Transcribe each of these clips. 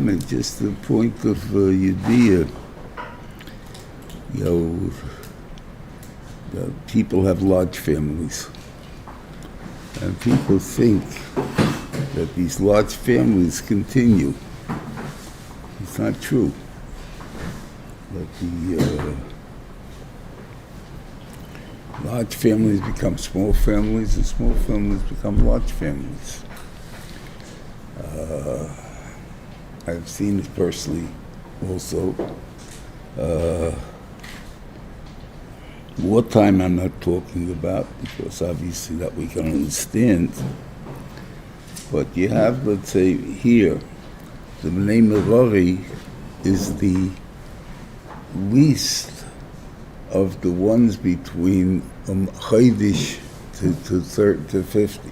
comment, just the point of Yediyah. People have large families, and people think that these large families continue. It's not true. That the large families become small families, and small families become large families. I've seen it personally also. Wartime I'm not talking about, because obviously that we can understand. But you have, let's say, here, the Bnei Merari is the least of the ones between Chodesh to 50.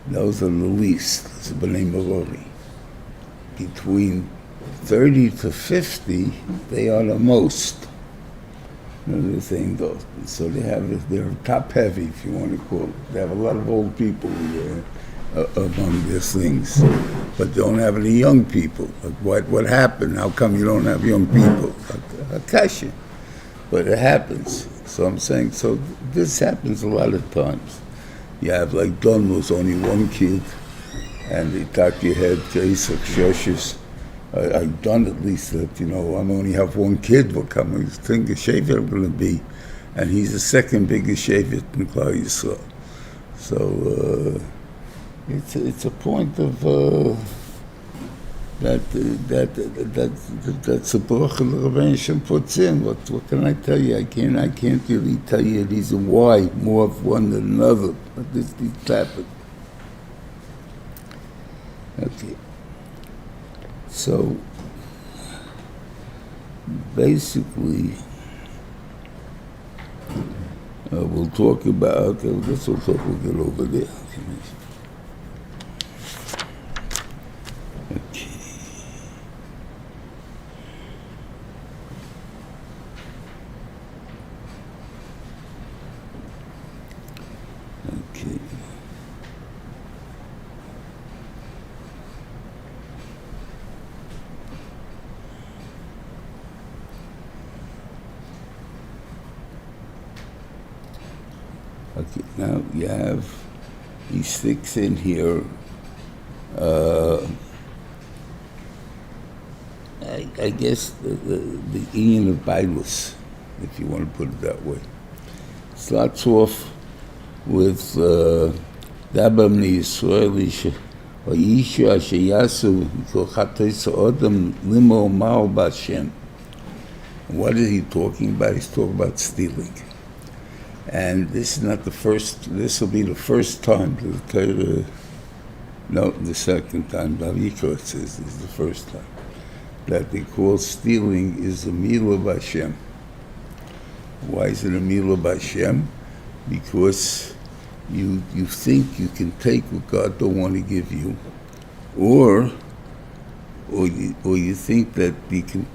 Those are the least, it's Bnei Merari. Between 30 to 50, they are the most. The same goes. So they're top heavy, if you want to call it. They have a lot of old people among these things, but they don't have any young people. What happened? How come you don't have young people? Akasha. But it happens. So I'm saying, so this happens a lot of times. You have, like Don was only one kid, and they thought you had Isaac Shoshes. I've done at least that, I only have one kid, what kind of thing a Shevet I'm going to be, and he's the second biggest Shevet in Klal Yisrael. So it's a point of that's a bracha the Rebbeinu Shem puts in. What can I tell you? I can't really tell you the reason why more of one than another. But this happened. Okay. So, basically, we'll talk about, okay, we'll get over there. Okay. Okay. Okay, now you have, he sticks in here, I guess the Ian of Bailus, if you want to put it that way. Starts off with Dabar Bnei Yisrael or Yishu Asher Yasu Kochatos Odom Limo Ma'al B'Hashem. What is he talking about? He's talking about stealing. And this is not the first, this will be the first time the Torah, no, the second time, Vayikra it says this is the first time, that they call stealing is a milah b'Hashem. Why is it a milah b'Hashem? Because you think you can take what God don't want to give you, or you think that you can,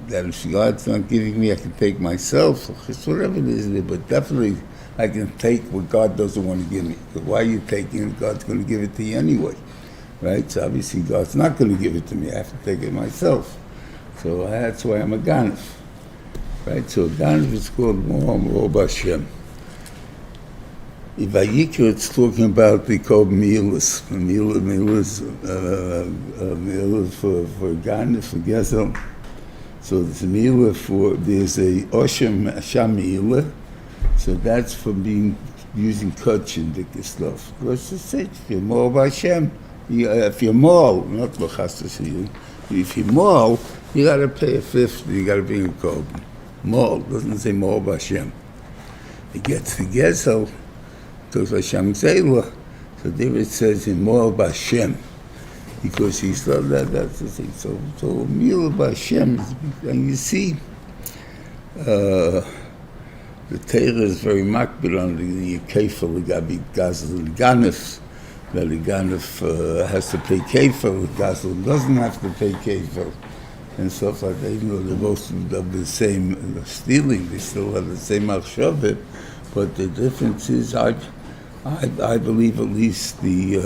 that if God's not giving me, I can take myself, whatever it is, but definitely I can take what God doesn't want to give me. But why are you taking it? God's going to give it to you anyway, right? So obviously God's not going to give it to me. I have to take it myself. So that's why I'm a ganef, right? So a ganef is called Mo'am B'Hashem. In Vayikra, it's talking about the called milas. Milas for ganef, for gezel. So there's a milah there's a Oshem Hasham milah, so that's for using kutch and stuff. Let's just say, if you're more B'Hashem, if you're more, not l'chastas you, if you're more, you got to pay a fifth, you got to bring a korban. More, doesn't say more B'Hashem. It gets the gezel, talks about Hashem Zayla, so there it says in more B'Hashem. Because he thought that's the thing. So milah b'Hashem, and you see, the Torah is very makbid on the kefir l'gabi gazel l'ganef. That the ganef has to pay kefir, the gazel doesn't have to pay kefir, and stuff like that. Even though they're both of the same stealing, they still have the same achshavah, but the difference is, I believe at least the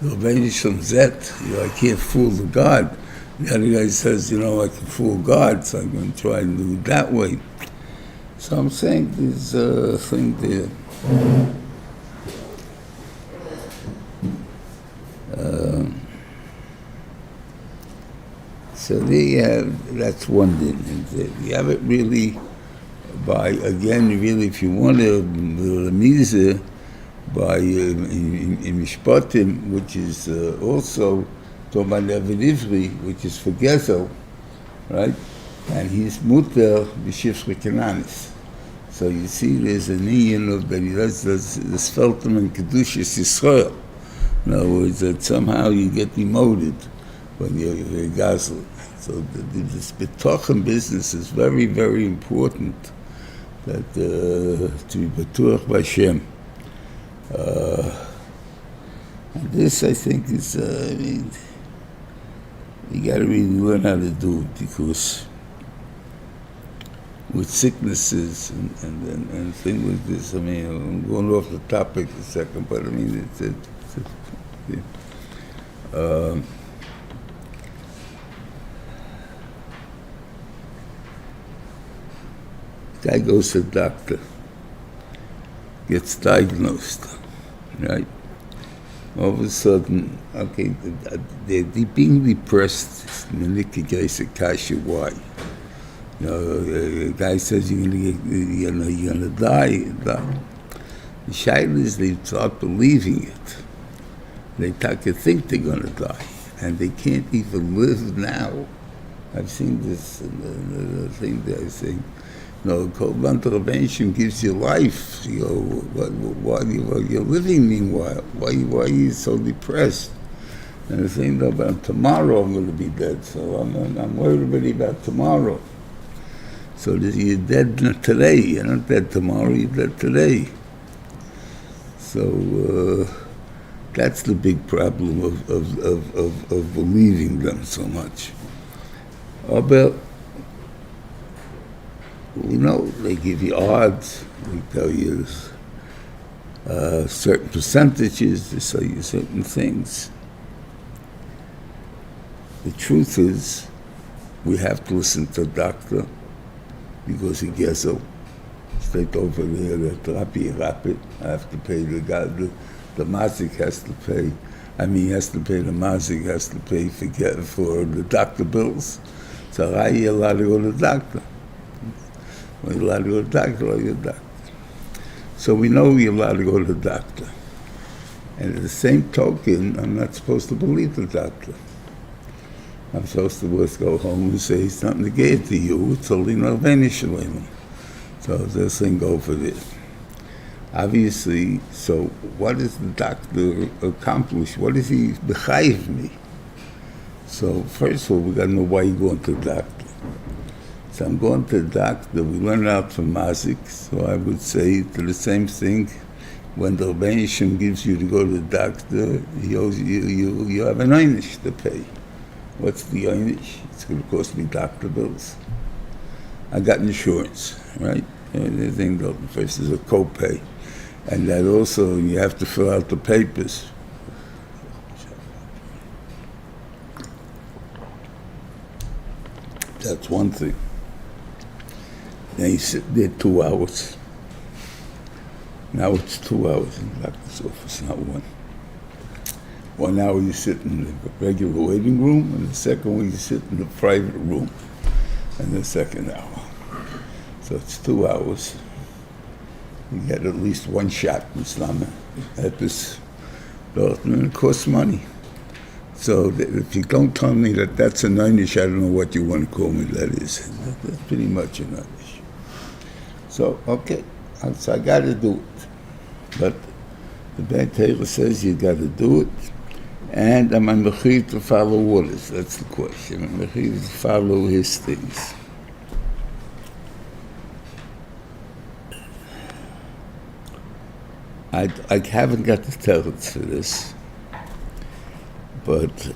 the Rebbeinu Shalom Zet, I can't fool the God. The other guy says, I can fool God, so I'm going to try and do it that way. So I'm saying there's a thing there. So there you have, that's one thing. You have it really by, again, really, if you want to, the Mise, by in Mishpatim, which is also talking about Eved Ivri, which is for Gezel, right? And he's muter b'shifre Kananis. So you see, there's an union of that he does the Seforim and Kedushas Yisrael. In other words, that somehow you get demoted when you're Gazel. So this B'tochen business is very, very important. That to be B'tuach B'Hashem. And this, I think, is, you got to really learn how to do it, because with sicknesses and things like this, I'm going off the topic a second, but guy goes to the doctor, gets diagnosed, right? All of a sudden, okay, they're being depressed. Why? The guy says you're gonna die. The shaila is they start believing it. They think they're gonna die, and they can't even live now. I've seen this in the thing that I say. Kol intervention gives you life. While you're living, meanwhile, why are you so depressed? And the thing about tomorrow, I'm going to be dead. So I'm worried already about tomorrow. So you're dead today. You're not dead tomorrow. You're dead today. So that's the big problem of believing them so much. But they give you odds, they tell you certain percentages, they tell you certain things. The truth is, we have to listen to the doctor, because he gets so straight over there, the therapy rapid, I have to pay the guy, the mazik has to pay, he has to pay, the mazik has to pay for the doctor bills. So how are you allowed to go to the doctor? Well, you're allowed to go to the doctor, or you're a doctor. So we know you're allowed to go to the doctor. And at the same token, I'm not supposed to believe the doctor. I'm supposed to just go home and say it's not negated to you, it's only Reuven Shalom. So this thing go for this. Obviously, so what does the doctor accomplish? What does he bechayiv me? So first of all, we got to know why you're going to the doctor. So I'm going to the doctor, we learn out from Mazik, so I would say to the same thing, when the Rebbeinu gives you to go to the doctor, you have an einish to pay. What's the einish? It's going to cost me doctor bills. I got insurance, right? The thing, first is a copay. And that also, you have to fill out the papers. That's one thing. Then you sit there 2 hours. Now it's 2 hours in the doctor's office, not one. 1 hour you sit in the regular waiting room, and the second one you sit in the private room, and the second hour. So it's 2 hours. You get at least one shot in Islam at this, and it costs money. So if you don't tell me that that's a ninish, I don't know what you want to call me that is. That's pretty much a ninish. So, okay, so I got to do it. But the Beit Torah says you got to do it, and am I mechuyev to follow orders? That's the question. Am I mechuyev to follow his things? I haven't got the teretz for this, but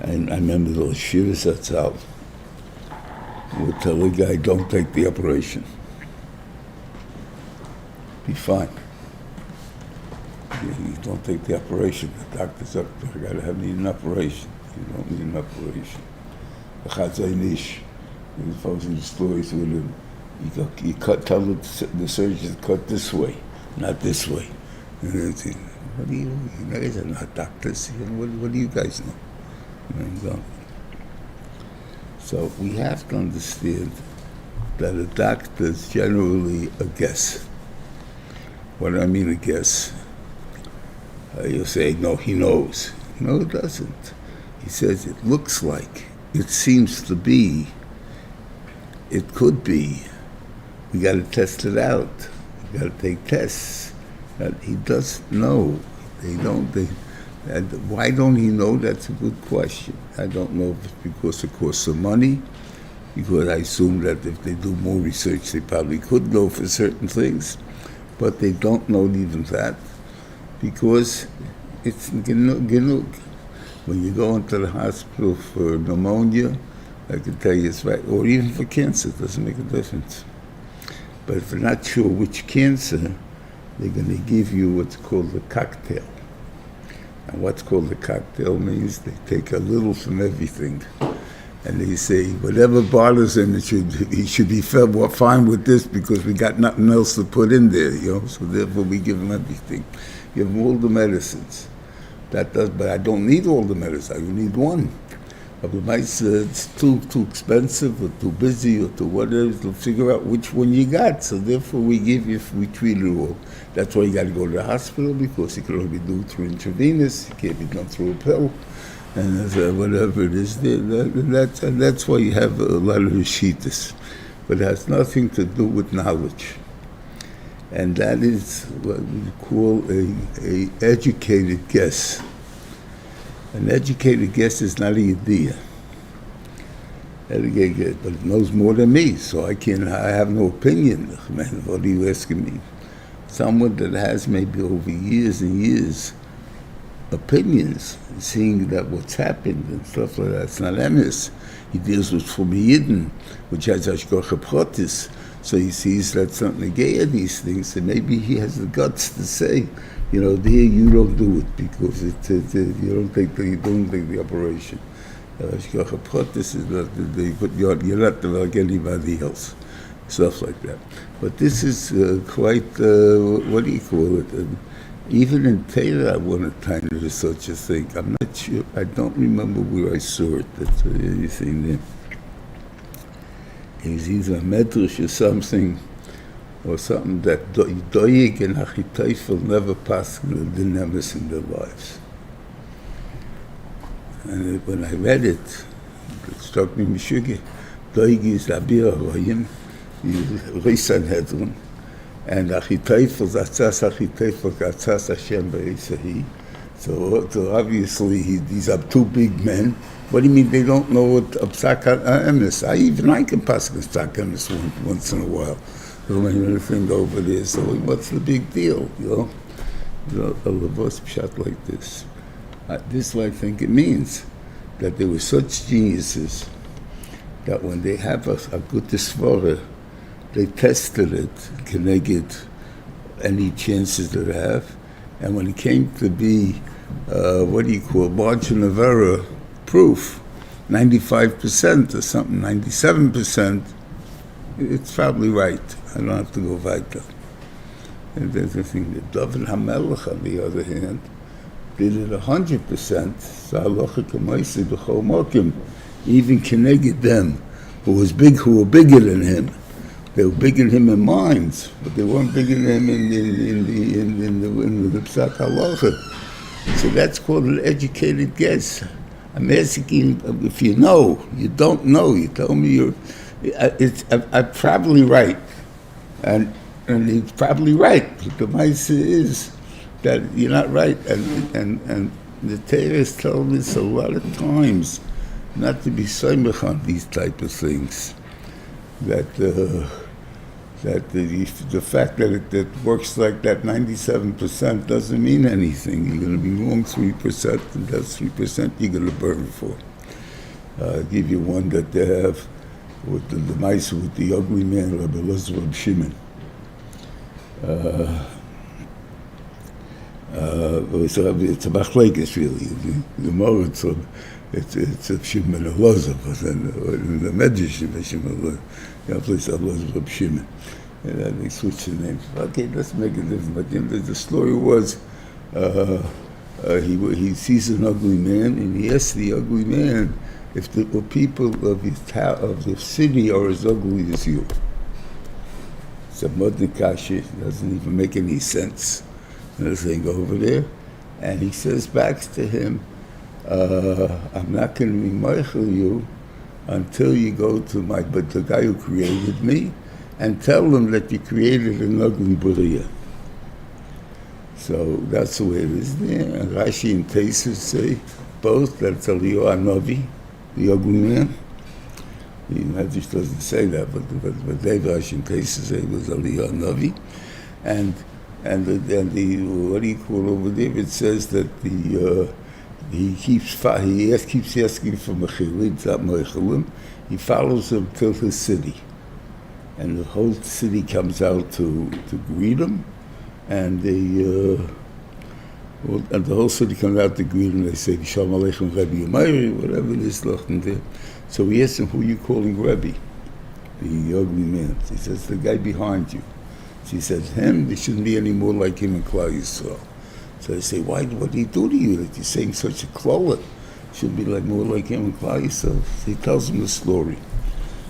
I remember those shivas that's out. Would tell the guy, don't take the operation. Be fine. You don't take the operation. The doctor's up there. I gotta need an operation. You don't need an operation. The Chazaynish, he was posting stories with him. You tell the surgeon to cut this way, not this way. And then say, what do you guys are not doctors. What do you guys know? So we have to understand that a doctor is generally a guess. What do I mean a guess? You'll say, no, he knows. No, it doesn't. He says it looks like, it seems to be, it could be. We got to test it out. We got to take tests. He doesn't know. Why don't he know? That's a good question. I don't know if it's because it costs some money, because I assume that if they do more research, they probably could know for certain things, but they don't know even that, because it's genug. When you go into the hospital for pneumonia, I can tell you it's right, or even for cancer, it doesn't make a difference. But if they're not sure which cancer, they're going to give you what's called a cocktail. And what's called a cocktail means they take a little from everything. And they say, whatever bothers him, he should be fine with this because we got nothing else to put in there, So therefore we give him everything. Give him all the medicines. But I don't need all the medicines. I need one. Otherwise, it's too expensive or too busy or too whatever to figure out which one you got. So therefore we treat it all. That's why you got to go to the hospital, because it can only be done through intravenous. It can't be done through a pill. And whatever it is, that's why you have a lot of Rishitas. But it has nothing to do with knowledge. And that is what we call a educated guess. An educated guess is not an idea. But it knows more than me, so I have no opinion. Man, what are you asking me? Someone that has maybe over years and years opinions, seeing that what's happened and stuff like that, it's not emes. He deals with Yidden, which has Ashkocha Protis, so he sees that something gay in these things, and maybe he has the guts to say, there you don't do it because you don't take the operation. Ashkocha Protis is not, you're not like anybody else, stuff like that. But this is quite, what do you call it? Even in Torah, I want to time there is such a thing. I'm not sure. I don't remember where I saw it. That's anything there. It was either a medrash or something that Doeg and Achitophel never passed the nemes in their lives. And when I read it struck me Meshugeh. Doeg is Abir Royim, Risan Hedron. And Achitophel, Atzas Achitophel, Atzas Hashem Be'esahi. So obviously these are two big men. What do you mean they don't know what Psak Emes? I can pass the Psak Emes once in a while. So when you're thing over there, so what's the big deal? A Lavos Pshat like this. This is what I think it means, that they were such geniuses that when they have a good Tisvara, they tested it, connected any chances that they have, and when it came to be, margin of error proof, 95% or something, 97%, it's probably right. I don't have to go weiter. And there's the thing that David HaMelech, on the other hand, did it 100%. So halacha k'maaseh b'chol mokim, even connected them who were bigger than him. They were bigger than him in minds, but they weren't bigger than him in the Psak Halacha. So that's called an educated guess. I'm asking if you know, you don't know. You tell me I'm probably right, and he's probably right. The Maisa is that you're not right, and the Torah is telling us a lot of times not to be soymech on these type of things. That the fact that it works like that 97% doesn't mean anything. You're going to be wrong 3%, and that's 3% you're going to burn for. I'll give you one that they have with the mice with the ugly man, Rabbi Elazar Shimon. it's a machlekes really. The more it's a Shimon Elazar, but then the Medrash is Shimon Elazar. The place Elazar of Shimon. And then they switched the names. Okay, let's make it different. But the story was he sees an ugly man, and he asks the ugly man if the people of the city are as ugly as you. It's a Modnikashi, doesn't even make any sense. They're saying over there, and he says back to him, I'm not going to be meichel you until you go to the guy who created me and tell him that you created an ugly bria. So that's the way it is there. And Rashi and Tesis say both that it's Eliyahu Hanavi, the ugly man. The Medrash doesn't say that, but they Rashi and Tesis say it was Eliyahu Hanavi. And the what do you call over there? It says that he keeps asking for mechilim, not mechilim. He follows him till his city, and the whole city comes out to greet him, and the whole city comes out to greet him. They say Shalom Aleichem Rebbe Yomayri, whatever it is left in there. So he asks him, "Who are you calling Rebbe?" The ugly man. He says, "The guy behind you." She says, "Him, there shouldn't be any more like him in Klal Yisrael." So they say, "Why? What did he do to you that you're saying such a klolet? Should be like more like him in Klal Yisrael." So he tells him the story.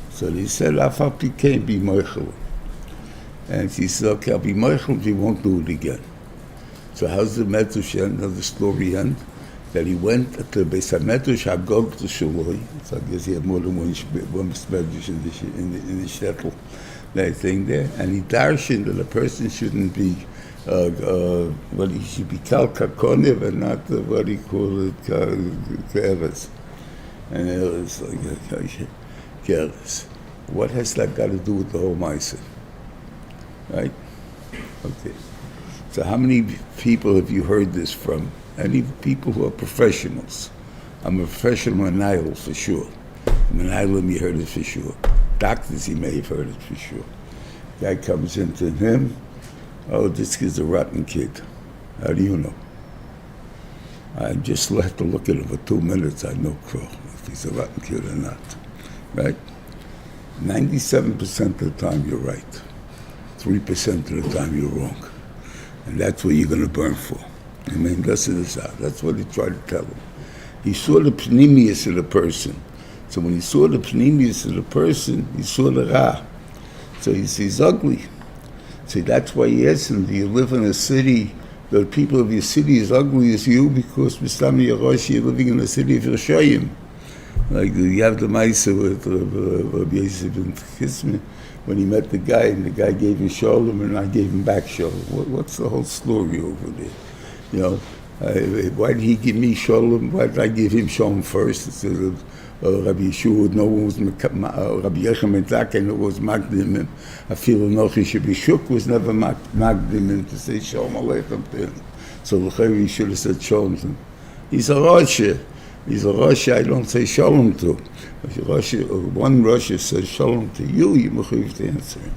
So he said, "Afal can't be meichel," and she said, "Okay, I'll be meichel. He won't do it again." So how's the medrash end? How the story end? That he went to Beis HaMedrash Hagog to Shaloi. So I guess he had more than one medrash in the shtetl. That thing there, and he darshan that a person shouldn't be, he should be kal kakonev and not what he call it keves. And it was like careless. What has that got to do with the whole ma'aseh? Right? Okay. So how many people have you heard this from? Any people who are professionals? I'm a professional manayil for sure. Manayilim, you heard it for sure. Doctors, he may have heard it for sure. Guy comes into him, "Oh, this kid's a rotten kid." How do you know? I just have to look at him for 2 minutes. I know if he's a rotten kid or not. Right? 97% of the time you're right. 3% of the time you're wrong. And that's what you're going to burn for. I mean, that's what he tried to tell him. He saw the pnimius of the person. So when he saw the pnimius of the person, he saw the ra. So he's ugly. See, that's why he asked him, "Do you live in a city, the people of your city as ugly as you?" Because Mistami Yarosh, you're living in a city of Yerushalayim. Like you have the Maisa with Rabbi Yosef and Chisme, when he met the guy, and the guy gave him shalom, and I gave him back shalom. What's the whole story over there? You know, why did he give me shalom? Why did I give him shalom first? Instead of Rabbi Yeshua, no one was Rabbi Yechem and Zaken, it was Magdim. I feel Nochi Shebishuk was never Magdim to say Shalom Aleichem to him. So he should have said Shalom to him. He's a Rasha. I don't say Shalom to. One Rasha says Shalom to you, you mechuyev to answer him.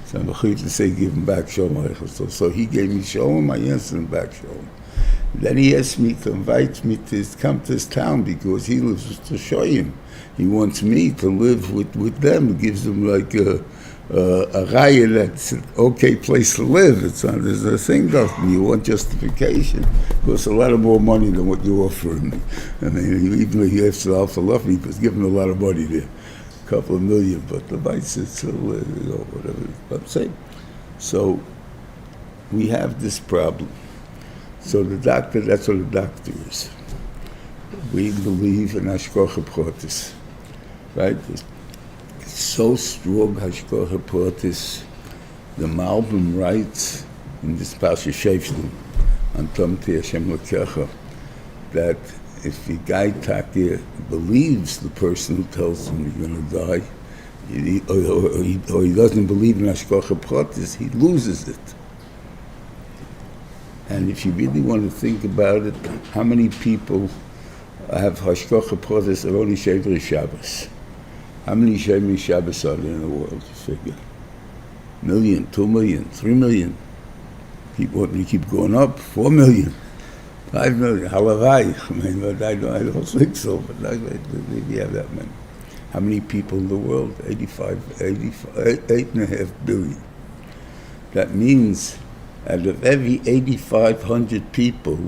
So I'm mechuyev to say give him back Shalom Aleichem. So he gave me Shalom, I answered him back Shalom. Then he asked me to invite me to come to his town because he lives to show him. He wants me to live with them. It gives them like a raya that's an okay place to live. There's a thing though. You want justification. It costs a lot of more money than what you're offering me. I mean, even though he has to offer love me, because give him a lot of money there, a couple of million. But the vice is still, whatever I'm saying. So we have this problem. So the doctor, that's what a doctor is. We believe in Hashgacha Pratis, right? It's so strong, Hashgacha Pratis. The Malbim writes in this Parshas Sheftim, on Tom Te Hashem Lekecha, that if the guy Takir believes the person who tells him he's going to die, or he doesn't believe in Hashgacha Pratis, he loses it. And if you really want to think about it, how many people have Hashgacha Pratis of only Shevri Shabbos? How many Shevri Shabbos are there in the world, you figure? 1 million, 2 million, 3 million. keep going up, 4 million, 5 million, halavai. I mean, but I don't think so, but maybe you have that many. How many people in the world? 8.5 billion. That means out of every 8,500 people,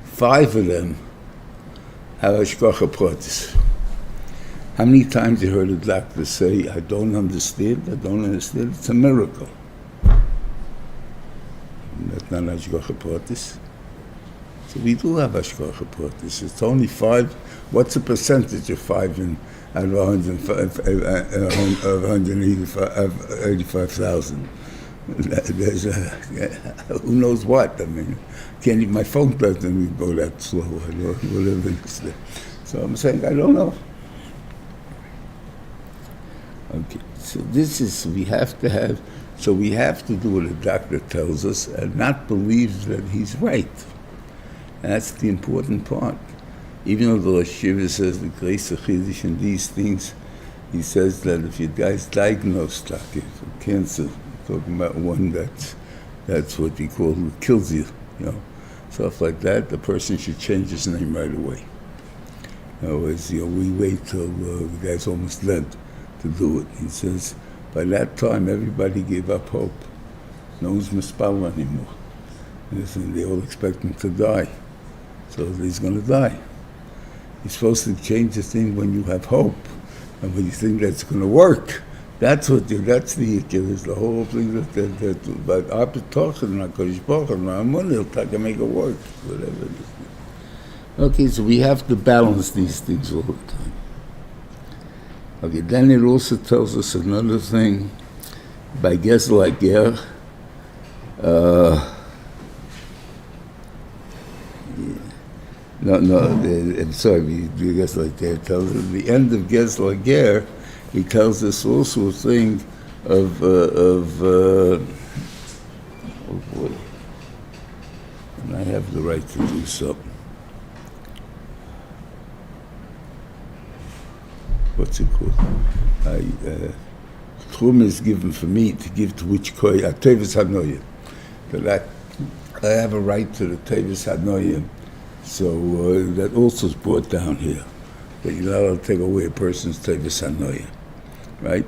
5 of them have hashgacha pratis. How many times you heard a doctor say, I don't understand? It's a miracle. That's not hashgacha pratis. So we do have hashgacha pratis. It's only 5. What's the percentage of 5 out of 185,000? There's who knows what? I mean, can't even, my phone doesn't even go that slow. I don't whatever it is. So I'm saying I don't know. Okay, so this is we have to do what the doctor tells us and not believe that he's right. And that's the important part. Even though the Rosh Shiva says the grace of Chiddush and these things, he says that if your guy's diagnosed with cancer, talking about one that's what we call who kills you, stuff like that, the person should change his name right away. In other words, we wait till the guy's almost dead to do it. He says, by that time, everybody gave up hope. No one's mispal anymore. Listen, they all expect him to die. So he's going to die. You're supposed to change the thing when you have hope. And when you think that's going to work, that's the Yikir, the whole thing that but after talking, HaKadosh Baruch Hu, he'll make it work, whatever it is. Okay, so we have to balance these things all the time. Okay, then it also tells us another thing by Gezel Ager. I'm sorry, Gezel Ager tells us at the end of Gezel Ager, he tells us also a thing of oh boy, and I have the right to do so. What's it called? Chum is given for me to give to which koi a tevis hanoyim. That I have a right to the tevis hanoyim. So that also is brought down here. That you're not allowed to take away a person's tevis hanoyim, right?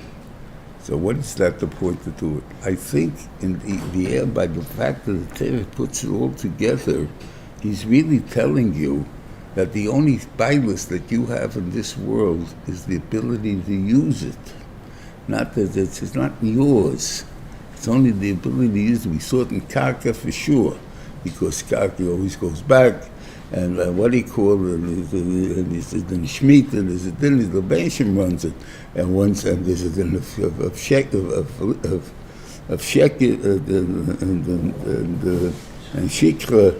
So what is that the point to do it? I think in the air, by the fact that the Torah puts it all together, he's really telling you that the only bailus that you have in this world is the ability to use it. Not that it's not yours. It's only the ability to use it. We saw it in Karka for sure, because Karka always goes back. And what he called the nishmit, and there's a din, the Benshim runs it. And once, and there's a din of shikra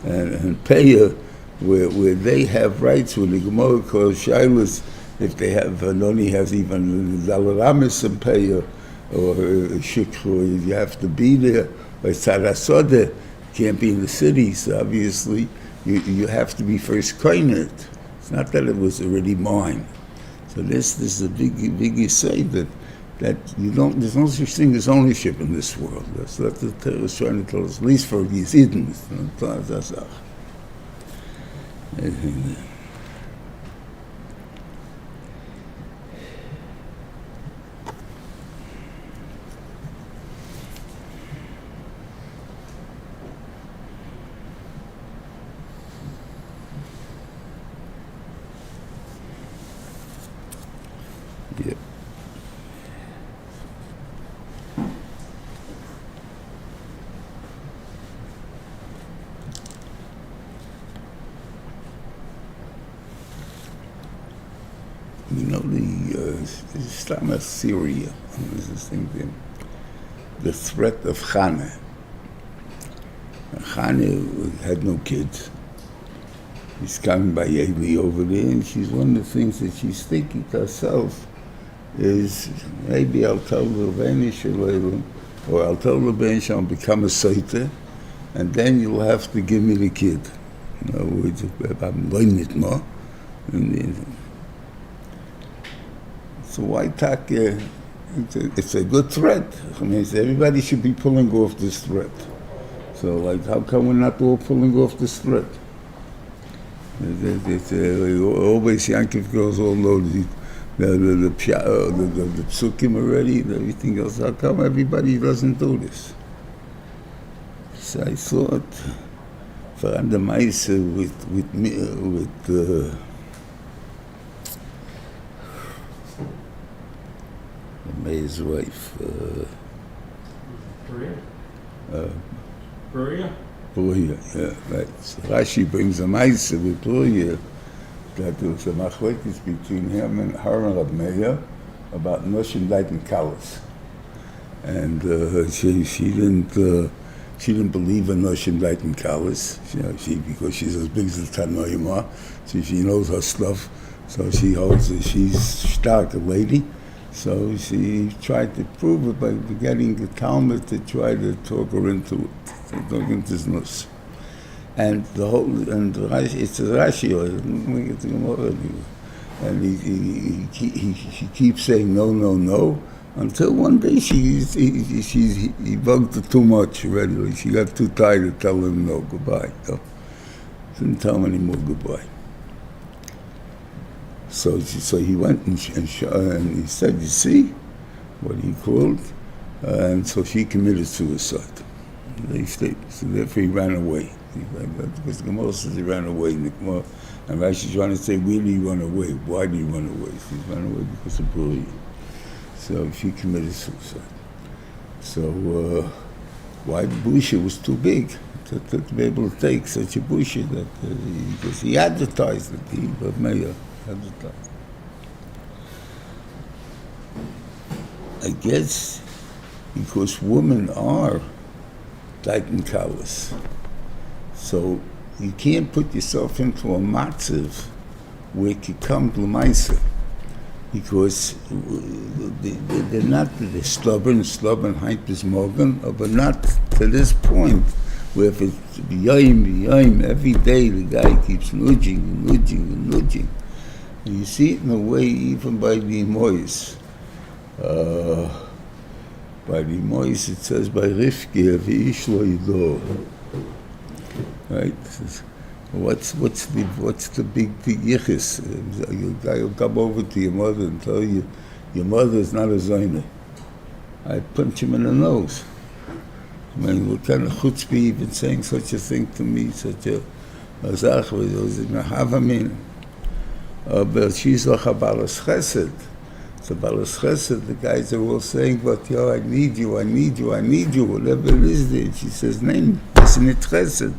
and peya, where they have rights, when the Gemara calls Shilas, if they have, Noni has even Zalaramis and Peya, or Shikra, you have to be there, or Sarasode, can't be in the city, so obviously you have to be first coin it. It's not that it was already mine. So this is a big say that you don't, there's no such thing as ownership in this world. That's what the Torah is trying to tell us, at least for these Eden. That's yeah. You know the Stama Syria, this thing there, the threat of Chana. Chana had no kids. He's coming by Yehudi over there, and she's one of the things that she's thinking to herself is, maybe I'll tell Reuven Shalom, or I'll tell Reuven Shalom, become a Saita, and then you'll have to give me the kid. In other words, I'm learning it more. So why talk? It's a good threat. I mean, everybody should be pulling off this threat. So, like, how come we're not all pulling off the split? Always Yaakov goes all loaded. The psukim already and everything else. How come everybody doesn't do this? So I thought, for the Maisa with May's wife. Perea? Perea, yeah, right. So Rashi brings a Maisa with Perea that there was a machlekes between him and Aaron of Meir about Noshim Leiten Kalas. And she didn't believe in Noshim Leiten Kalas, because she's as big as the Tanoima, so she knows her stuff, so she holds it, she's stark, a lady. So she tried to prove it by getting the Talmud to try to talk her into it, to talk into his nose. And it's a Rashi, and he keeps saying no, until one day he bugged her too much already. She got too tired to tell him no, goodbye. No. Didn't tell him anymore goodbye. So he went and he said, you see, what he called, and so she committed suicide. They stayed, so therefore he ran away. Because the Gemara says he ran away, and Rashi's trying to say, where did he run away? Why did he run away? So he ran away because of bullying. So she committed suicide. So why the busha was too big to be able to take such a busha that because he advertised it, the mayor advertised. I guess because women are titan callous. So you can't put yourself into a matzav where you come to L'maisa, because they're stubborn, hype is morgan, but not to this point where if it's b'yayim, every day the guy keeps nudging. And you see it in a way even by the Mois. By the Mois it says by Rivke, v'ish lo yido. Right? What's the big yichus? Your guy will come over to your mother and tell you your mother is not a zayna. I punch him in the nose. I mean, what kind of chutzpah even saying such a thing to me, such a zach, but she's like a balas chesed. So balas chesed, the guys are all saying, but yo, I need you, whatever it is there. She says, name, that's not chesed,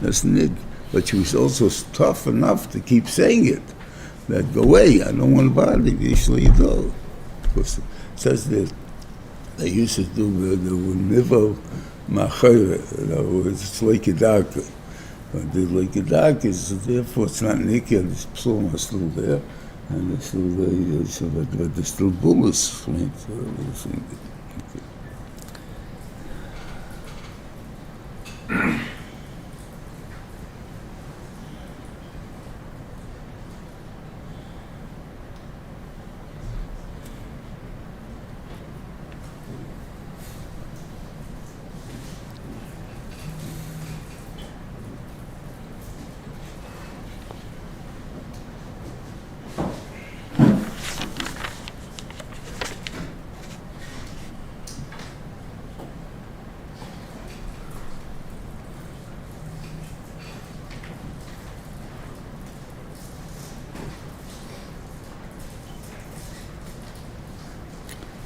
that's not. But she was also tough enough to keep saying it. That go away, I don't want to bother you, usually you do. Because it says that they used to do the nivel machayre, it's like a darker. But the like a dark is, therefore it's not naked, this psalm is still there, and it's still there, but there's still bullets. Right? Okay.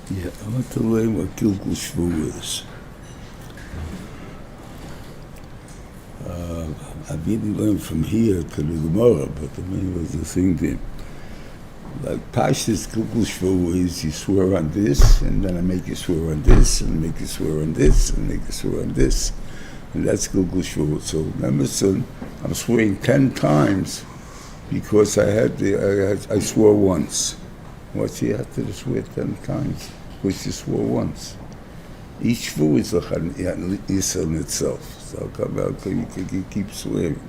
Yeah, I want to learn what Gilgul Shvu is. I didn't learn from here to the Gemara, but I mean, it was the thing there. Like Parshas Gilgul Shvu is you swear on this, and then I make you swear on this, and make you swear on this, and make you swear on this. And that's Gilgul Shvu. So remember, son, I'm swearing 10 times because I swore once. What's he have to swear 10 times? Which he swore once. Each shvu is like an issa in itself. So you keep swearing.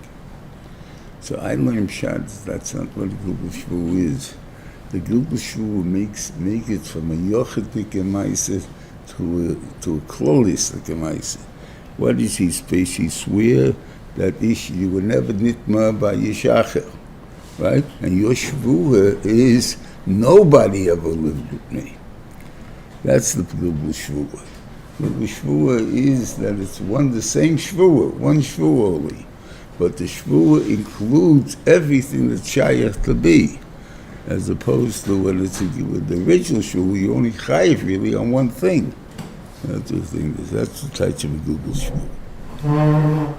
So I learned Pshat, that's not what Gilgul Shvu is. The Gilgul Shvu make it from a yochedik emaisa to a klolis like emaisa. What is he supposed to swear? That you were never nitma by Yishacher, right? And your shvuah is nobody ever lived with me. That's the Plubul Shvuah. The Shvuah is that it's the same Shvuah, one Shvuah only. But the Shvuah includes everything that's Shayach to be. As opposed to when it's with the original Shvuah, you only chayiv really on one thing. That's the thing. That's the type of Plubul Shvuah.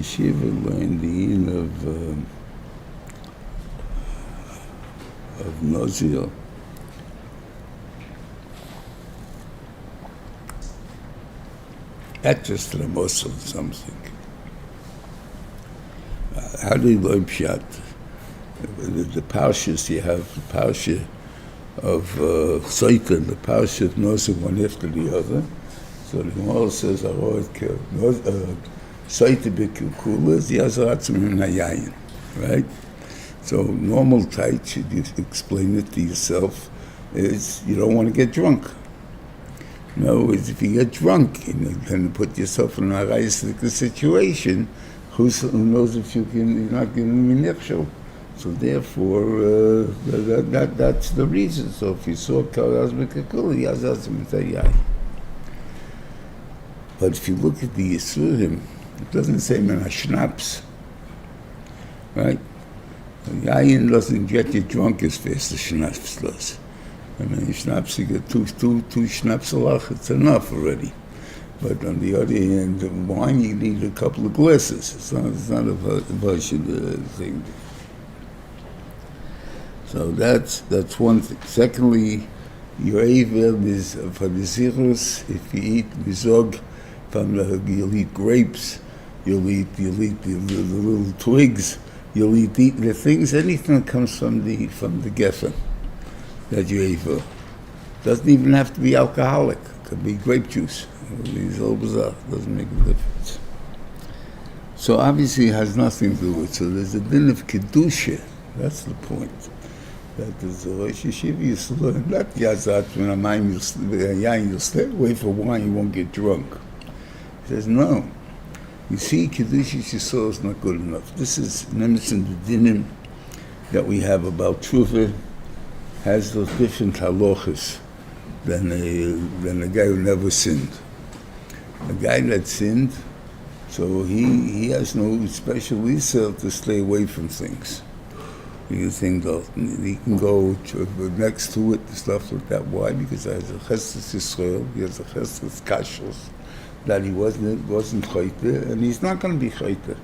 Shiva learned the in of Naso. That's just the most of something. How do you learn Pshat? The Parshas, you have the Parsha of Satan, the Parsha of Naso, one after the other. So the Gemara says, right? So normal type, should you explain it to yourself, is you don't want to get drunk. In other words, if you get drunk and then put yourself in a reistic situation, who knows if you're not going to be nechshel? So therefore, that's the reason. So if you saw Karaz Bekakul, Yazazim Tayayin. But if you look at the Yisurim, it doesn't say Mena Schnaps, right? Yayin doesn't get you drunk as fast as Schnaps does. I mean, Schnaps, you get two Schnaps alach, it's enough already. But on the other hand, the wine, you need a couple of glasses. It's not a version thing. So that's one thing. Secondly, your Eivel is for the Zirus, if you eat Mizog, you'll eat grapes, you'll eat the little twigs, you'll eat the things, anything that comes from the geffen that you ate for. Doesn't even have to be alcoholic. It could be grape juice. It's all bizarre. Doesn't make a difference. So obviously it has nothing to do with it. So there's a din of kedusha. That's the point. That there's a Rosh Yeshiva used to learn. Not yazat when a mind you'll stay away from wine, you won't get drunk. He says, no. You see, Kedusha Yisrael is not good enough. This is Nemes in the dinim that we have about Tshuva, has those different halachas than a guy who never sinned. A guy that sinned, so he has no special reason to stay away from things. You think that he can go next to it and stuff like that. Why? Because he has a chesed Yisrael, he has a chesed kashrus, that he wasn't chayte, and he's not going to be chayte.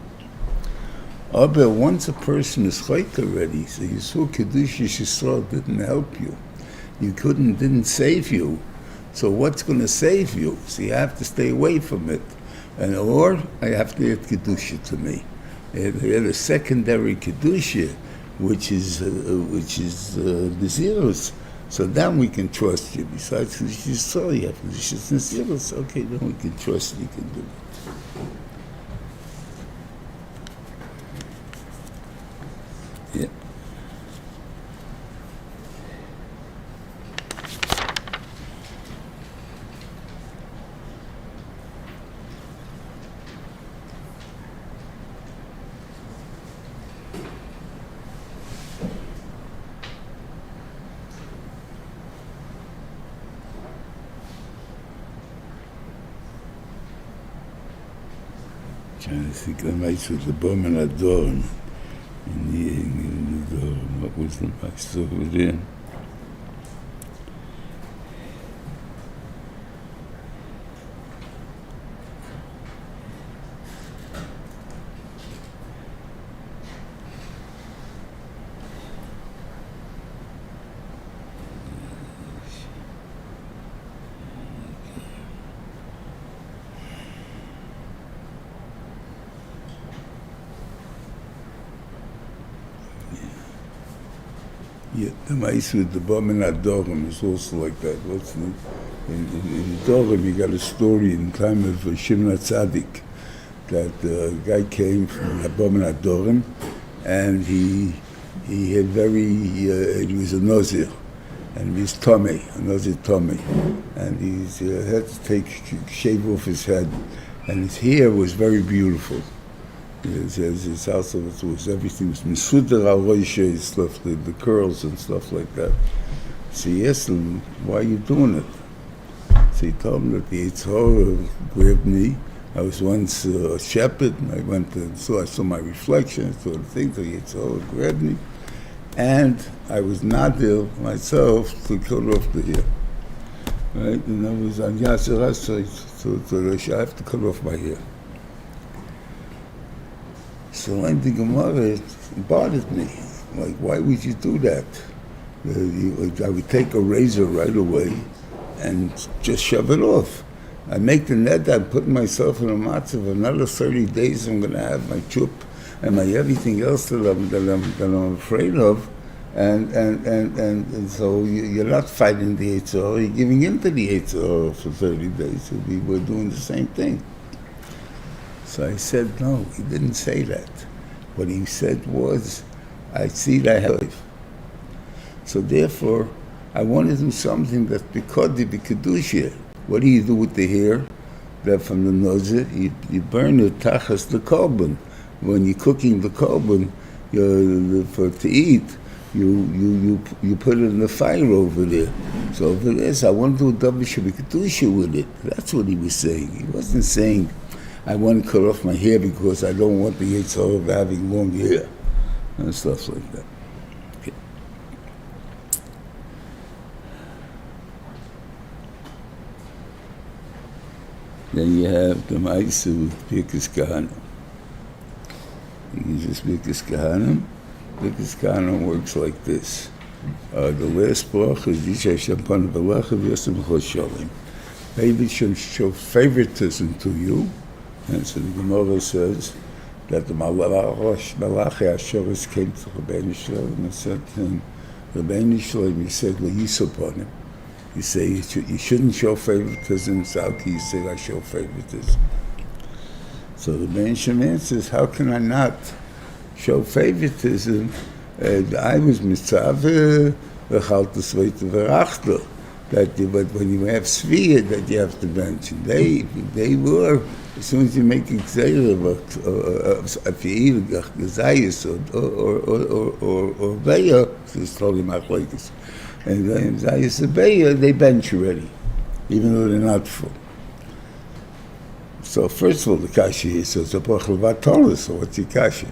But once a person is chayte already, so you saw Kedusha Yisrael didn't help you. Didn't save you. So what's going to save you? So you have to stay away from it. Or I have to get Kedusha to me. He had a secondary Kedusha, which is Nazirus. So then we can trust you. Besides Kedusha Yisrael, you have Kedusha Nazirus. Okay, then we can trust you can do it. Yeah. Trying to think the mice with the bomb and a door in the door. What was the mice over there? Yeah, the mice with the Bniman Adorim is also like that. In Dorim, you got a story in the time of Shimon Tzaddik that a guy came from the Bniman Adorim, and he was a Nazir, and he was Tomei, a Nazir Tomei, and he had to shave off his head, and his hair was very beautiful. His house was everything was Mesudar al Roishe, stuff, the curls and stuff like that. So he asked him, "Why are you doing it?" So he told him that the Yitzhak grabbed me. I was once a shepherd, and I went and I saw my reflection, I saw the things, the Yitzhak grabbed me, and I was nadir myself to cut off the hair. Right? And I was on Yasser, so I have to cut off my hair. So in the Gemara, it bothered me. Like, why would you do that? I would take a razor right away and just shove it off. I make the net, I put myself in a matzav. Another 30 days I'm going to have my chup and my everything else that I'm afraid of. And so you're not fighting the Yitzhak, you're giving into the Yitzhak for 30 days. So we were doing the same thing. So I said, no, he didn't say that. What he said was, I see that I have. So therefore, I want to do something that's because the Kedusha. What do you do with the hair? That from the nose, you burn it tachas the korban. When you're cooking the korban to eat, you put it in the fire over there. So over there, I want to do a Kedusha with it. That's what he was saying. He wasn't saying, I want to cut off my hair because I don't want the Yitzhak of having long hair and stuff like that. Okay. Then you have the Ma'isa with Birkas Kahanim. You can just Birkas Kahanim. Birkas Kahanim works like this. The last bracha is Yishay Shampan V'Lacha V'Yosem V'Choshalim. Maybe should show favoritism to you. And so the Gemara says that the Malachi Asheris came to Reuven Feinstein and said to him, Reuven Feinstein, he said, well, you upon him. You say you shouldn't show favoritism, so how can you say I show favoritism? So the Beniman answers, how can I not show favoritism? I was mitzvah, v'chaltas v'yta v'rachta. But when you have Svia, that you have to mention. They were, as soon as you make a gzeira, if you eat a gazayas or beya, it's totally machlokes. And then gazayas or beya, they bench already, even though they're not full. So first of all, the kasha is, so it's a brachal v'atola, so what's the kasha?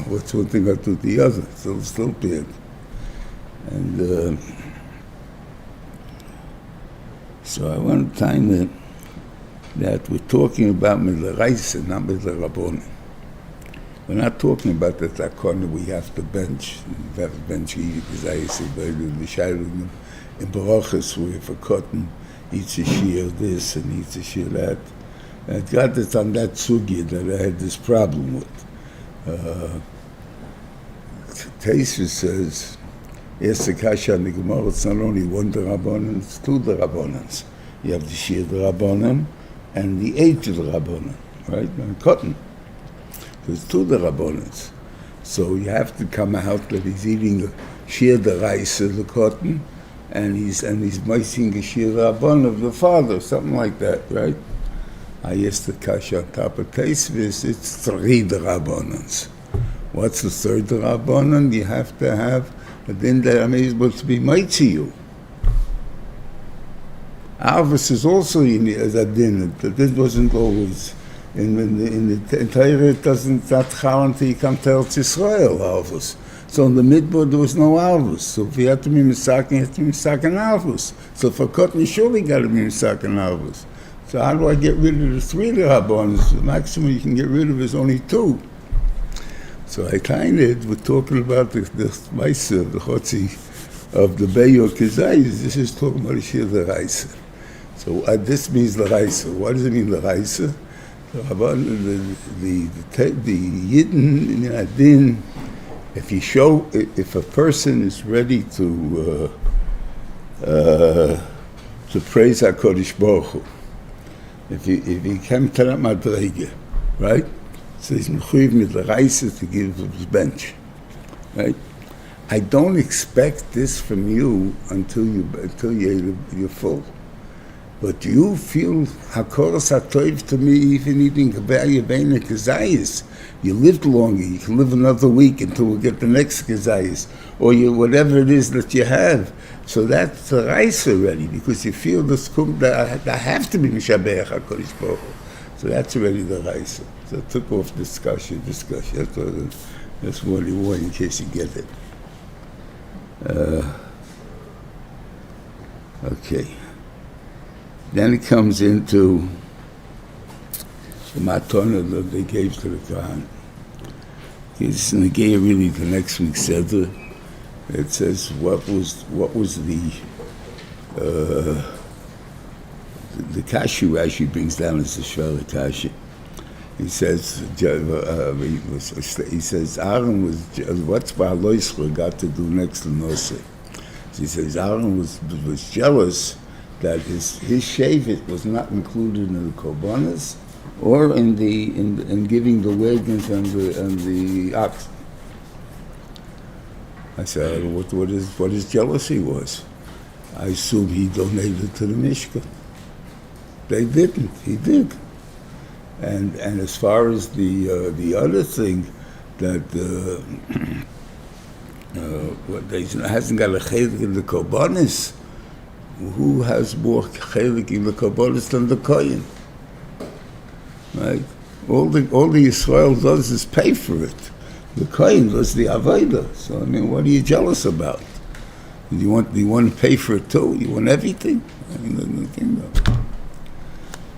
What's one thing got to the other? So it's still bad. And so I want to time it that we're talking about Midlaraisa, not Midlarabonim. We're not talking about that Akona we have to bench. We have to bench because I said the Shairim in Barachas where if a cotton eats a shear this and eats a shear that. And God, it's on that sugya that I had this problem with. Taisva says, yes, the kasha and the Gemara, it's not only one D'Rabbanan, it's two D'Rabbanans. You have the Shir D'Rabbanan and the age of the D'Rabbanan, right? And cotton. There's two D'Rabbanans. So you have to come out that he's eating a Shir D'Raisa, the cotton, and he's mixing a Shir D'Rabbanan of the father, something like that, right? I asked the kasha on top of Taisvis, it's three D'Rabbanans. What's the third D'Rabbanan? You have to have but then that I'm able to be mighty you. Arvus is also in as a din, but this wasn't always. In the entire it doesn't that chal until you come to Eretz Yisrael, Arvus. So in the midbar there was no Arvus. So if you had to be misakin, you had to be misakin Arvus. So for cotton, you surely got to be misakin Arvus. So how do I get rid of the three Rabbanos? The maximum you can get rid of is only two. So I kind of, we're talking about the Maisa, the Chotzi of the Beyo Kizayis. This is talking about the Shir the Raisa. So this means the Raisa. What does it mean, the Raisa? The Yidden in Adin, if a person is ready to praise HaKadosh Baruch Hu, if he came to that madrege, right? So he's mechuyev mit the reise to give his bench, right? I don't expect this from you until you're full. But you feel HaKoros HaToiv to me, even eating Kavaya Beina Kazayas. You lived longer, you can live another week until we get the next Kazayas, or whatever it is that you have. So that's the rice already, because you feel the skum that I have to be Mishabeach HaKodesh Baruch Hu. So that's already the rice. So it took off discussion. That's what you want in case you get it. Okay. Then it comes into the matana that they gave to the Kohen. It's negay really the next week's seder. It says what was the kashu Rashi brings down as the shvara kashu. He says Aaron was what's Ba'aloischa got to do next to Naso. He says Aaron was jealous that his shevet was not included in the korbanos or in giving the wagons and the ox. I said, what his jealousy was? I assume he donated to the Mishkan. They didn't. He did. And as far as the other thing that hasn't got a chelik in the korbanos. Who has more chelik in the korbanos than the Kohen? Right? All the Yisrael does is pay for it. The Kohen does the avodah. So I mean, what are you jealous about? Do you want to pay for it too? You want everything? I mean, nothing.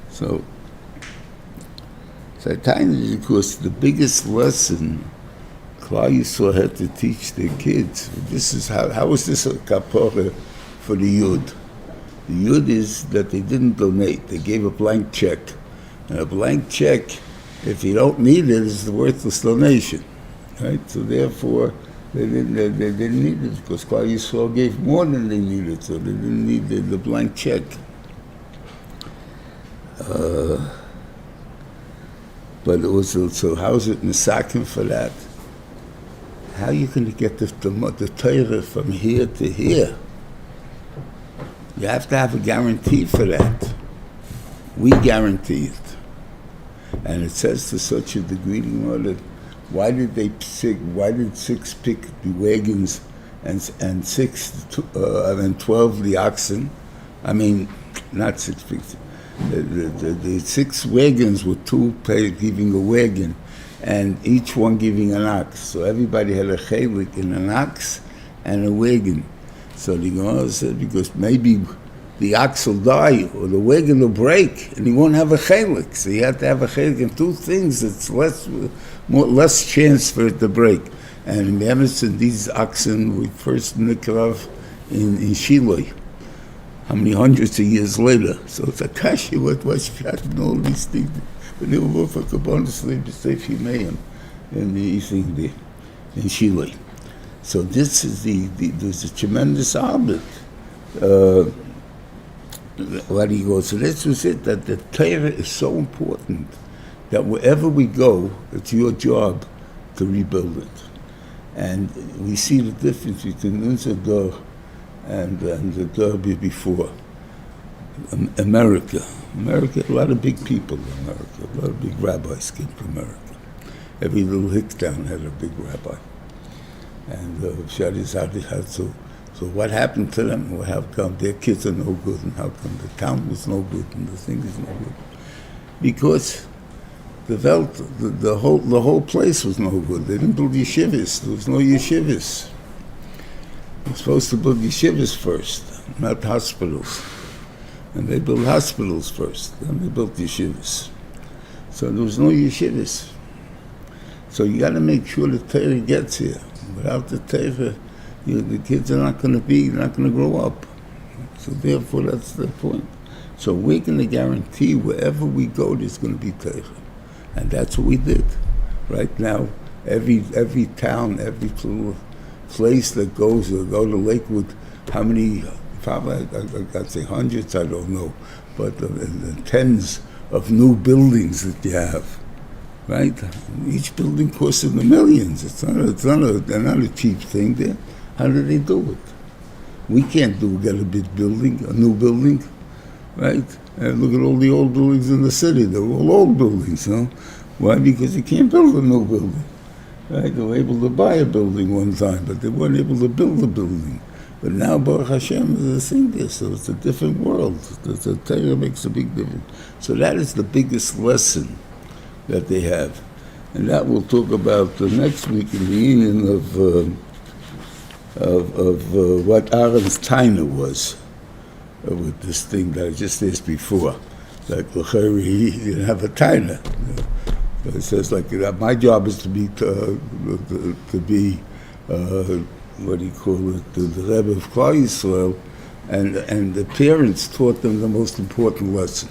So I tell because the biggest lesson Klal Yisrael had to teach their kids. This is how is this a kapara for the Yud? The Yud is that they didn't donate. They gave a blank check. And a blank check, if you don't need it, is the worthless donation. Right? So therefore, they didn't need it because Klal Yisrael gave more than they needed, so they didn't need the blank check. But it was so how's it Nesakim for that? How are you going to get the Torah from here to here? You have to have a guarantee for that. We guarantee it. And it says to such a degree, why did 6 pick the wagons and 12 the oxen? I mean, not 6 picks. The 6 wagons were 2 giving a wagon, and each one giving an ox. So everybody had a chelik in an ox and a wagon. So the Gemara said, because maybe the ox will die or the wagon will break and he won't have a chelik. So you have to have a chelik in 2 things. It's less chance for it to break. And in Emerson, these oxen we first nikrav in Shiloh. How many hundreds of years later? So it's a kasha what was shot and all these things. But they were for Kabbalah sleep, safe Himayim in the thing there in Shiloh. So this is there's a tremendous arbit. What he goes. So this was it, that the Torah is so important that wherever we go, it's your job to rebuild it. And we see the difference between Unzador and the Derby before. America, a lot of big people in America, a lot of big rabbis came from America. Every little hick town had a big rabbi. And so what happened to them? Well, how come their kids are no good, and how come the town was no good, and the thing is no good? Because the whole place was no good. They didn't build yeshivas. There was no yeshivas. They were supposed to build yeshivas first, not hospitals. And they built hospitals first, then they built yeshivas. So there was no yeshivas. So you got to make sure the Torah gets here. Without the Torah, the kids are not going to grow up. So therefore, that's the point. So we're going to guarantee wherever we go, there's going to be Torah. And that's what we did. Right now, every town, every little place that goes, or go to Lakewood, how many, probably, I'd say hundreds, I don't know, but the tens of new buildings that you have, right? Each building costs in the millions. They're not a cheap thing there. How do they do it? We can't get a big building, a new building, right? And look at all the old buildings in the city. They're all old buildings, you know? Why? Because you can't build a new building, right? They were able to buy a building one time, but they weren't able to build a building. But now, Baruch Hashem, is a thing there, so it's a different world. The Torah makes a big difference. So that is the biggest lesson that they have. And that we'll talk about next week in the union of what Aaron's taina was with this thing that I just asked before. Like, he didn't have a taina. So it says, like, my job is to be what do you call it, the Rebbe of Klal Yisrael, and the parents taught them the most important lesson.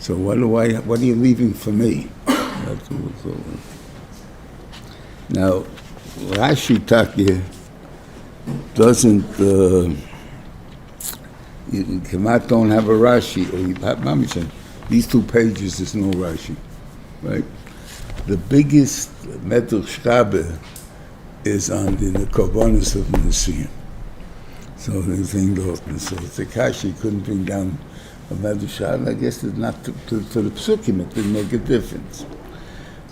So what are you leaving for me? That's what it's all. Now, Rashi Takya doesn't, you cannot don't have a Rashi, or you have, these 2 pages, there's no Rashi, right? The biggest Medrash Rabbah is on the Korbanos of Nesiim. So the thing goes, so it's a kashi, couldn't bring down a Medrash Rabbah. I guess it's not to the Psukim, it didn't make a difference.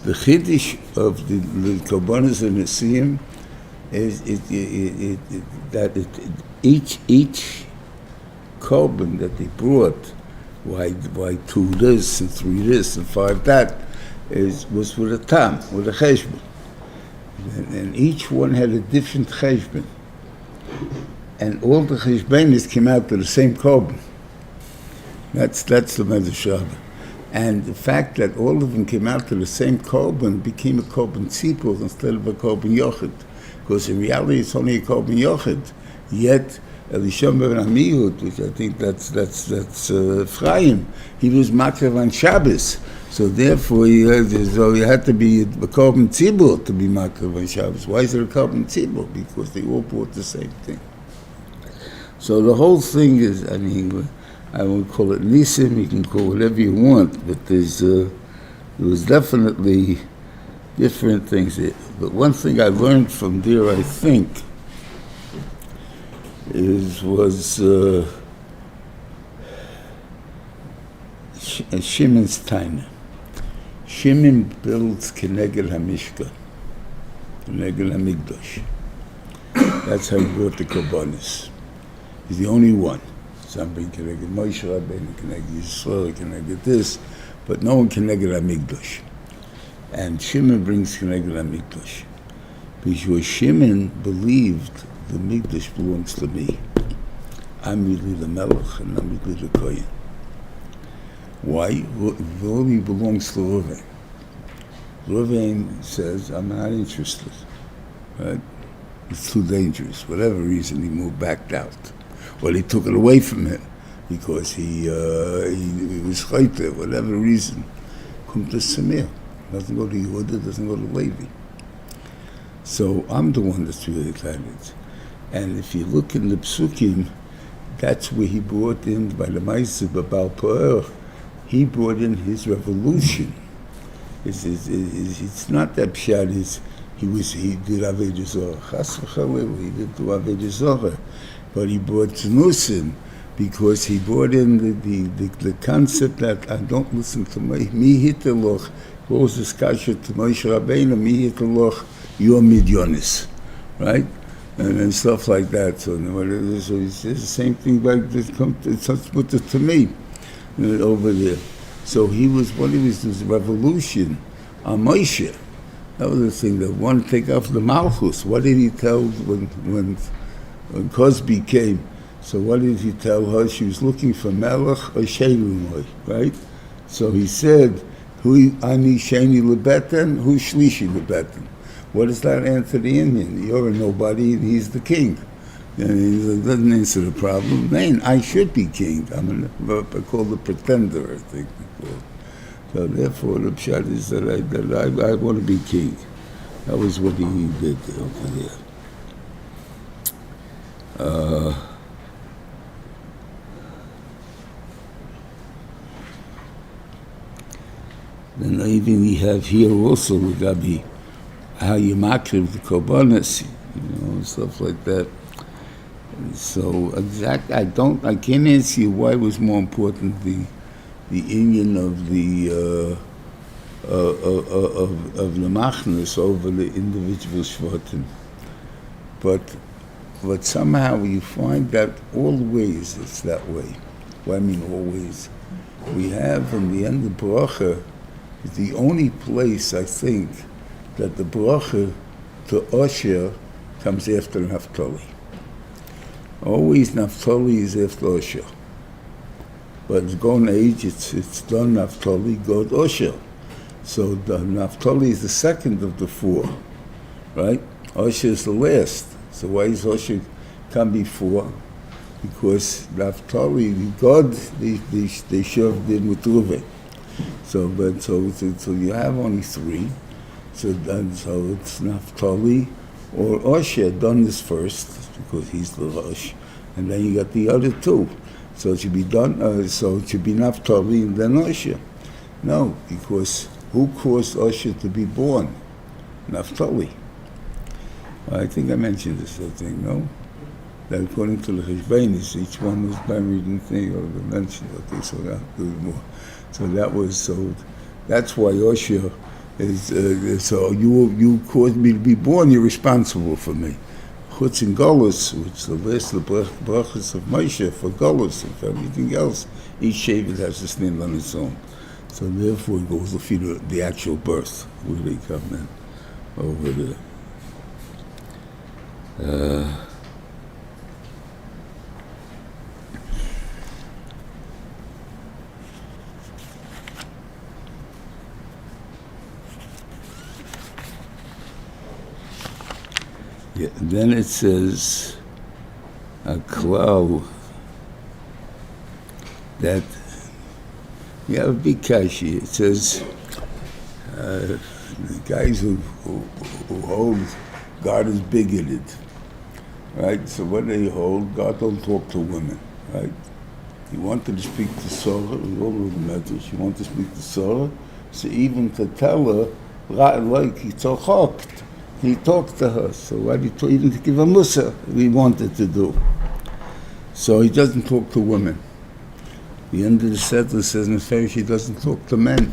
The Chiddush of the Korbanos of Nesiim is that each korban that they brought, why 2 this and 3 this and 5 that, was with a tam, with a cheshbon. And each one had a different cheshbon. And all the cheshbonis came out to the same korban. That's the Medrash Rabbah. And the fact that all of them came out to the same korban became a korban tzipur instead of a korban yochid. Because in reality it's only a korban yochid. Yet Elisham ben Amihud, which I think that's Efraim, he was makrev on Shabbos. So therefore, he had to be a korban tzibur to be makrev on Shabbos. Why is it a korban tzibur? Because they all brought the same thing. So the whole thing is, I won't call it nisim, you can call it whatever you want, but there was definitely different things there. But one thing I learned from there, I think, was Shimon's taina. Shimon builds Kenegel HaMishkan, Kenegel HaMikdash. That's how he brought the Korbanos. He's the only one. Some bring Kenegel Moshe Rabbeinu, Kenegel Yisrael, Kenegel this, but no one Kenegel HaMikdash. And Shimon brings Kenegel HaMikdash. Because Shimon believed the Mikdash belongs to me. I'm really the Melech and I'm really the Kohen. Why? It only belongs to Reuven. Reuven says, I'm not interested. Right? It's too dangerous. Whatever reason, he backed out. Well, he took it away from him because he was chayte, whatever reason. Come to Samir. Doesn't go to Yehuda, doesn't go to Levi. So I'm the one that's really excited. And if you look in the Psukim, that's where he brought in, by the Ma'aseh B'Baal Pa'er, he brought in his revolution. It's not that pshat, he did Avodah Zorah. Chas v'chalel, he did do Avodah Zorah. But he brought Znusim, because he brought in the concept that I don't listen to me hitaloch, goes this kasha to Moshe Rabbeinu, mi hitaloch, your midyonis, right? And stuff like that. So it's the same thing like this it's put it to me over there. So what he was this revolution on Moshe. That was the thing that wanted to take off the Malchus. What did he tell when Cosby came? So what did he tell her? She was looking for Melech or Sheilumoy, right? So he said, Hu ani sheni lebeten, hu shlishi lebeten. What does that answer the Indian? You're a nobody and he's the king. And he doesn't answer the problem. Man, I should be king. I'm called a pretender, I think. So therefore, the pshat is that I want to be king. That was what he did over there. Then even we have here also Gabi, how you makriv the korbanos, and stuff like that. So I can't answer you why it was more important the union of the machnas over the individual shvatim, but somehow you find that always it's that way. Well, I mean always. We have in the end of bracha, it's the only place I think that the bracha to Asher comes after Naphtali. Always Naphtali is after Asher. But it's gone age, it's done Naphtali, God Asher. So the Naphtali is the second of the four, right? Asher is the last. So why is Asher come before? Because Naphtali, God, they shoved in with Reuven. So you have only three. So it's Naphtali or Asher done this first because he's the Rosh, and then you got the other two. So it should be done. So it should be Naphtali and then Asher. No, because who caused Asher to be born? Naphtali. I think I mentioned this. I think no. That according to the Cheshbonis, each one was buried in thing or mentioned. Okay, so that was more. So that was so. That's why Asher is. So you caused me to be born. You're responsible for me. Chutz and Golus, which the last of the brachas of Moshe for Golus and for everything else, each Shevet has to stand on its own. So therefore it goes to feed the actual birth, where they come in over there. Yeah, then it says a cloud that you have a big kashi. It says the guys who hold God is bigoted, right? So what they hold, God don't talk to women, right? He wanted to speak to Sarah, we all know the message. He wanted to speak to Sarah, so even to tell her, like he talked to her. So why did he even to give her musa? We wanted to do. So he doesn't talk to women. The end of the settler says in Farish he doesn't talk to men.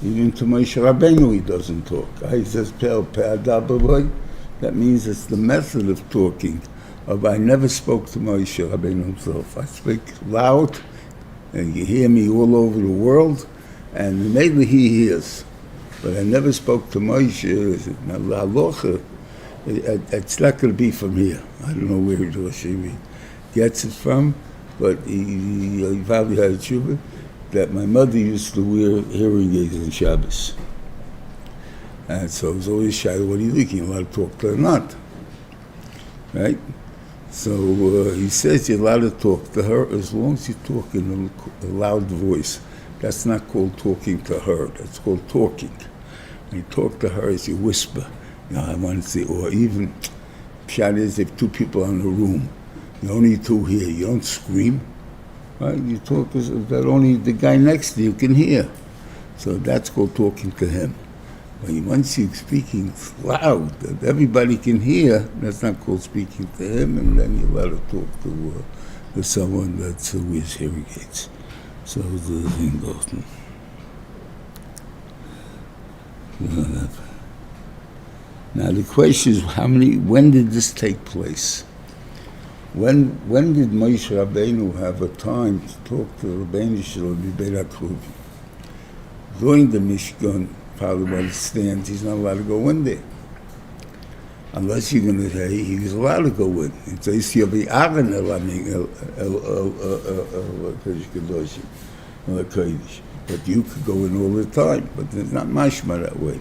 Even to Moshe Rabbeinu he doesn't talk. He says that means it's the method of talking. I never spoke to Moshe Rabbeinu himself. I speak loud, and you hear me all over the world, and maybe he hears. But I never spoke to Moshe. It's not going to be from here. I don't know where Rashi gets it from, but he probably had a tshuva that my mother used to wear hearing aids on Shabbos. And so I was always shy, what are you thinking? You're allowed to talk to her or not? Right? So he says you're allowed to talk to her as long as you talk in a loud voice. That's not called talking to her. That's called talking. When you talk to her as you whisper, I want to say, or even, pshat is if two people are in a room, the only two hear, you don't scream, right? You talk as that only the guy next to you can hear. So that's called talking to him. When once you're speaking loud, that everybody can hear, that's not called speaking to him, and then you're allowed to talk to someone that's who is hearing aids. So the thing goes. Now the question is, when did this take place? When did Moshe Rabbeinu have a time to talk to Rabbeinu Shalom Beit HaKruvim? During the Mishkan, probably by the stands, he's not allowed to go in there. Unless you're going to say he was allowed to go in. It says you'll be Aaron Kiddushim. But you could go in all the time, but it's not mashma that way.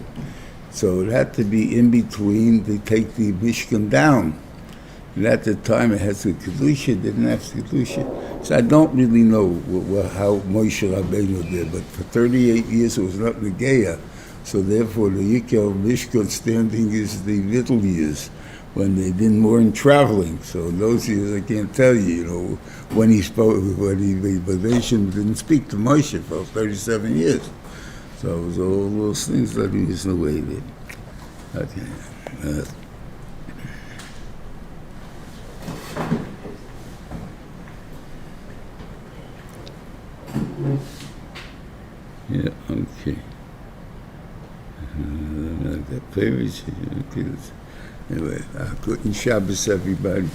So it had to be in between to take the Mishkan down. And at the time it had the Kedusha, didn't have the Kedusha. So I don't really know how Moshe Rabbeinu did, but for 38 years it was not Negeya So therefore, the Yikel Mishkan standing is the middle years, when they didn't weren't traveling. So in those years, I can't tell you, when he spoke, but Nation didn't speak to Moshe for 37 years. So it was all those things that he was away with. Okay. Yeah, okay. The favorite, anyway, good Shabbos, everybody.